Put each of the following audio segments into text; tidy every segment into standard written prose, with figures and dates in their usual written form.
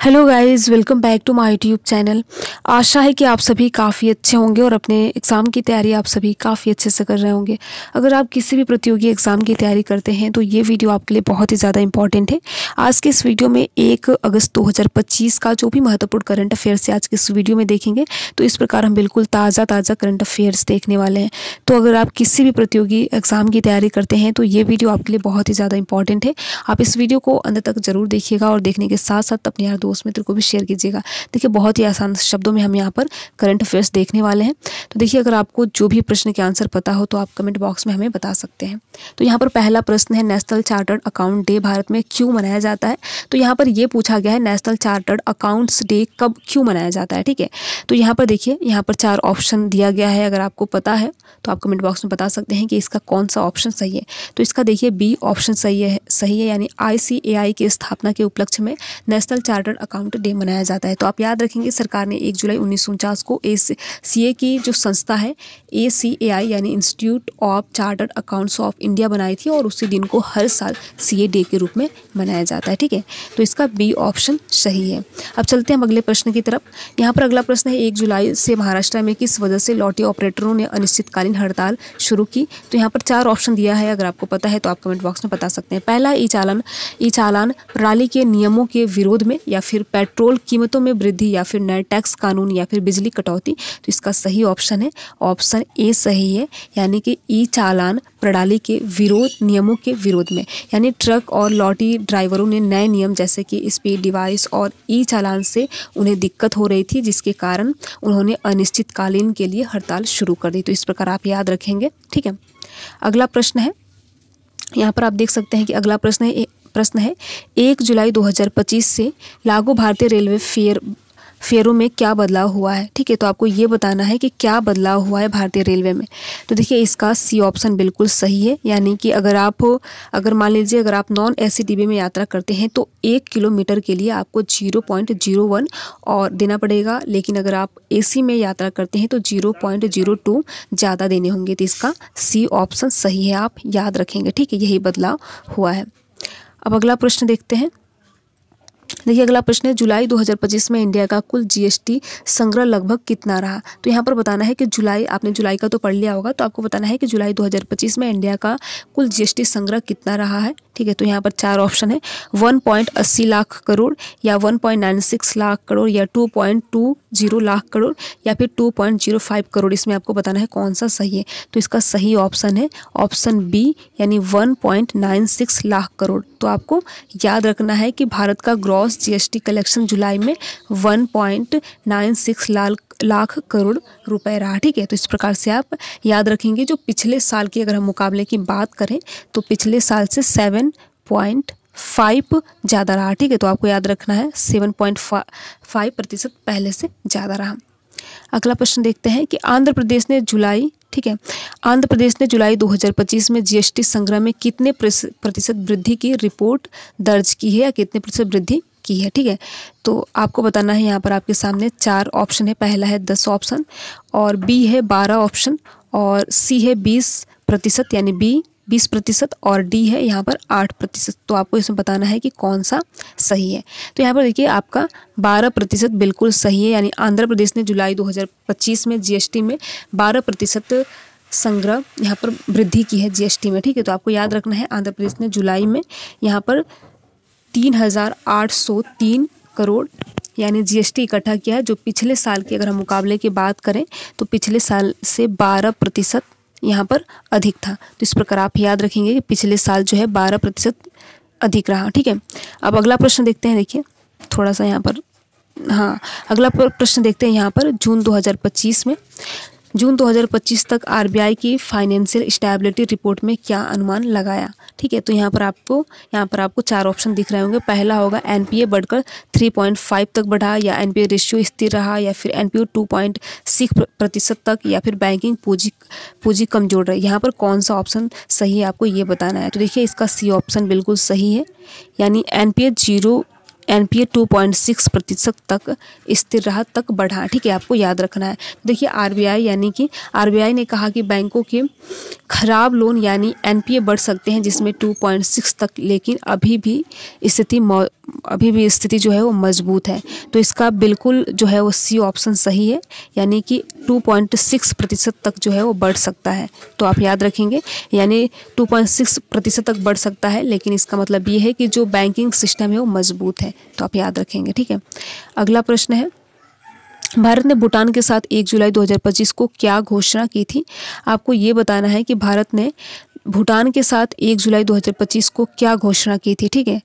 Hello guys, welcome back to my YouTube channel. आशा है कि आप सभी काफ़ी अच्छे होंगे और अपने एग्ज़ाम की तैयारी आप सभी काफ़ी अच्छे से कर रहे होंगे। अगर आप किसी भी प्रतियोगी एग्ज़ाम की तैयारी करते हैं तो ये वीडियो आपके लिए बहुत ही ज़्यादा इंपॉर्टेंट है। आज के इस वीडियो में 1 अगस्त 2025 का जो भी महत्वपूर्ण करंट अफेयर्स है आज के इस वीडियो में देखेंगे। तो इस प्रकार हम बिल्कुल ताज़ा करंट अफेयर्स देखने वाले हैं। तो अगर आप किसी भी प्रतियोगी एग्ज़ाम की तैयारी करते हैं तो ये वीडियो आपके लिए बहुत ही ज़्यादा इंपॉर्टेंट है। आप इस वीडियो को अंत तक ज़रूर देखिएगा और देखने के साथ साथ अपने यार दोस्त मित्र को भी शेयर कीजिएगा। देखिए, बहुत ही आसान शब्दों में हम यहाँ पर करंट अफेयर्स देखने वाले हैं। तो देखिए, अगर आपको जो भी प्रश्न के आंसर पता हो तो आप कमेंट बॉक्स में हमें बता सकते हैं। तो यहाँ पर पहला प्रश्न है, national chartered account day Bharat में क्यों मनाया जाता है? तो यहाँ पर ये पूछा गया है, नेशनल चार्टर्ड अकाउंट्स डे कब क्यों मनाया जाता है। ठीक है, तो यहाँ पर देखिए, यहाँ पर 4 ऑप्शन दिया गया है। अगर आपको पता है तो आप कमेंट बॉक्स में बता सकते हैं कि इसका कौन सा ऑप्शन सही है। तो इसका देखिए बी ऑप्शन सही है, यानी ICAI की स्थापना के उपलक्ष्य में नेशनल चार्टर्ड अकाउंट डे मनाया जाता है। तो आप याद रखेंगे, सरकार ने 1 जुलाई 1949 को CA की जो संस्था है ACAI यानी institute of chartered accounts of India बनाई थी और उसी दिन को हर साल CA डे के रूप में मनाया जाता है। ठीक है, तो इसका बी ऑप्शन सही है। अब चलते हैं हम अगले प्रश्न की तरफ। यहाँ पर अगला प्रश्न है, 1 जुलाई से महाराष्ट्र में किस वजह से लॉटरी ऑपरेटरों ने अनिश्चितकालीन हड़ताल शुरू की? तो यहाँ पर 4 ऑप्शन दिया है। अगर आपको पता है तो आप कमेंट बॉक्स में बता सकते हैं। पहला, ई चालान प्रणाली के नियमों के विरोध में, या फिर पेट्रोल कीमतों में वृद्धि, या फिर नए टैक्स कानून, या फिर बिजली कटौती। तो इसका सही ऑप्शन है ऑप्शन ए सही है, यानी कि ई चालान प्रणाली के नियमों के विरोध में, यानी ट्रक और लॉरी ड्राइवरों ने नए नियम जैसे कि स्पीड डिवाइस और ई चालान से उन्हें दिक्कत हो रही थी, जिसके कारण उन्होंने अनिश्चितकालीन के लिए हड़ताल शुरू कर दी। तो इस प्रकार आप याद रखेंगे। ठीक है, अगला प्रश्न है, यहाँ पर आप देख सकते हैं कि अगला प्रश्न है 1 जुलाई 2025 से लागू भारतीय रेलवे फेयरों में क्या बदलाव हुआ है? ठीक है, तो आपको ये बताना है कि क्या बदलाव हुआ है भारतीय रेलवे में। तो देखिए, इसका सी ऑप्शन बिल्कुल सही है, यानी कि अगर मान लीजिए अगर आप नॉन AC डिब्बे में यात्रा करते हैं तो 1 किलोमीटर के लिए आपको 0.01 और देना पड़ेगा, लेकिन अगर आप AC में यात्रा करते हैं तो 0.02 ज़्यादा देने होंगे। तो इसका सी ऑप्शन सही है, आप याद रखेंगे। ठीक है, यही बदलाव हुआ है। अब अगला प्रश्न देखते हैं। देखिए, अगला प्रश्न है, जुलाई 2025 में इंडिया का कुल GST संग्रह लगभग कितना रहा? तो यहाँ पर बताना है कि आपने जुलाई का तो पढ़ लिया होगा, तो आपको बताना है कि जुलाई 2025 में इंडिया का कुल GST संग्रह कितना रहा है। ठीक है, तो यहाँ पर 4 ऑप्शन है, 1.80 लाख करोड़, या 1.96 लाख करोड़, या 2.20 लाख करोड़, या फिर 2.05 करोड़। इसमें आपको बताना है कौन सा सही है। तो इसका सही ऑप्शन है ऑप्शन बी, यानी 1.96 लाख करोड़। तो आपको याद रखना है कि भारत का ग्रॉस GST कलेक्शन जुलाई में 1.96 लाख करोड़ रुपए रहा। ठीक है, तो इस प्रकार से आप याद रखेंगे। जो पिछले साल की अगर हम मुकाबले की बात करें तो पिछले साल से 7.5 ज़्यादा रहा। ठीक है, तो आपको याद रखना है 7.5% पहले से ज़्यादा रहा। अगला प्रश्न देखते हैं कि आंध्र प्रदेश ने जुलाई 2025 में GST संग्रह में कितने प्रतिशत वृद्धि की रिपोर्ट दर्ज की है, या कितने प्रतिशत वृद्धि की है। ठीक है, तो आपको बताना है, यहाँ पर आपके सामने 4 ऑप्शन है। पहला है 10 ऑप्शन, और बी है 12 ऑप्शन, और सी है 20%, यानी बी 20%, और डी है यहाँ पर 8%। तो आपको इसमें बताना है कि कौन सा सही है। तो यहाँ पर देखिए, आपका 12% बिल्कुल सही है, यानी आंध्र प्रदेश ने जुलाई 2025 में GST में 12% संग्रह यहाँ पर वृद्धि की है GST में। ठीक है, तो आपको याद रखना है, आंध्र प्रदेश ने जुलाई में यहाँ पर 3,803 करोड़ यानी GST इकट्ठा किया है, जो पिछले साल की अगर हम मुकाबले की बात करें तो पिछले साल से 12% यहाँ पर अधिक था। तो इस प्रकार आप याद रखेंगे कि पिछले साल जो है 12% अधिक रहा। ठीक है, अब अगला प्रश्न देखते हैं। देखिए, थोड़ा सा यहाँ पर, हाँ, अगला प्रश्न देखते हैं। यहाँ पर जून 2025 तक RBI की फाइनेंशियल स्टेबिलिटी रिपोर्ट में क्या अनुमान लगाया? ठीक है, तो यहाँ पर आपको 4 ऑप्शन दिख रहे होंगे। पहला होगा NPA बढ़कर 3.5 तक बढ़ा, या NPA रेशियो स्थिर रहा, या फिर NPA 2.6% तक, या फिर बैंकिंग पूंजी कमजोर रही। यहाँ पर कौन सा ऑप्शन सही है, आपको ये बताना है। तो देखिए, इसका सी ऑप्शन बिल्कुल सही है, यानी NPA 2.6% तक स्थिर रहा, तक बढ़ा। ठीक है, आपको याद रखना है। देखिए, RBI ने कहा कि बैंकों के खराब लोन यानी NPA बढ़ सकते हैं, जिसमें 2.6 तक, लेकिन अभी भी स्थिति अभी भी स्थिति जो है वो मजबूत है। तो इसका बिल्कुल जो है वो सी ऑप्शन सही है, यानी कि 2.6% तक जो है वो बढ़ सकता है। तो आप याद रखेंगे, यानी 2.6% तक बढ़ सकता है, लेकिन इसका मतलब ये है कि जो बैंकिंग सिस्टम है वो मजबूत है। तो आप याद रखेंगे, ठीक है। अगला प्रश्न है, भारत ने भूटान के साथ 1 जुलाई 2025 को क्या घोषणा की थी? आपको ये बताना है कि भारत ने भूटान के साथ 1 जुलाई 2025 को क्या घोषणा की थी, ठीक है।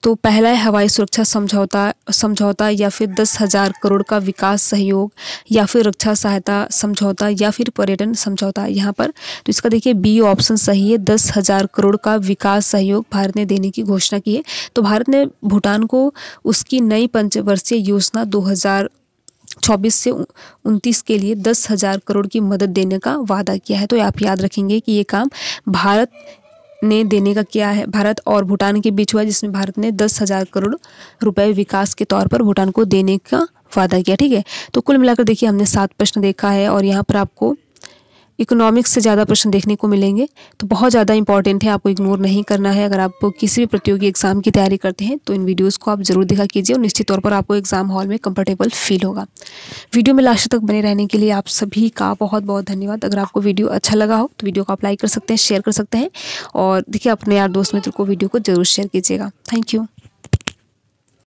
तो पहला है हवाई सुरक्षा समझौता या फिर 10,000 करोड़ का विकास सहयोग, या फिर रक्षा सहायता समझौता, या फिर पर्यटन समझौता। यहाँ पर तो इसका देखिए बी ऑप्शन सही है, 10,000 करोड़ का विकास सहयोग भारत ने देने की घोषणा की है। तो भारत ने भूटान को उसकी नई पंचवर्षीय योजना 2024 से 29 के लिए 10,000 करोड़ की मदद देने का वादा किया है। तो आप याद रखेंगे कि ये काम भारत ने देने का क्या है, भारत और भूटान के बीच हुआ, जिसमें भारत ने 10,000 करोड़ रुपए विकास के तौर पर भूटान को देने का वादा किया, ठीक है। तो कुल मिलाकर देखिए हमने 7 प्रश्न देखा है, और यहाँ पर आपको इकोनॉमिक्स से ज़्यादा प्रश्न देखने को मिलेंगे। तो बहुत ज़्यादा इंपॉर्टेंट है, आपको इग्नोर नहीं करना है। अगर आप किसी भी प्रतियोगी एग्जाम की तैयारी करते हैं तो इन वीडियोस को आप ज़रूर देखा कीजिए, और निश्चित तौर पर आपको एग्जाम हॉल में कंफर्टेबल फील होगा। वीडियो में लास्ट तक बने रहने के लिए आप सभी का बहुत बहुत धन्यवाद। अगर आपको वीडियो अच्छा लगा हो तो वीडियो को आप लाइक कर सकते हैं, शेयर कर सकते हैं, और देखिए अपने यार दोस्त मित्र को वीडियो को ज़रूर शेयर कीजिएगा। Thank you.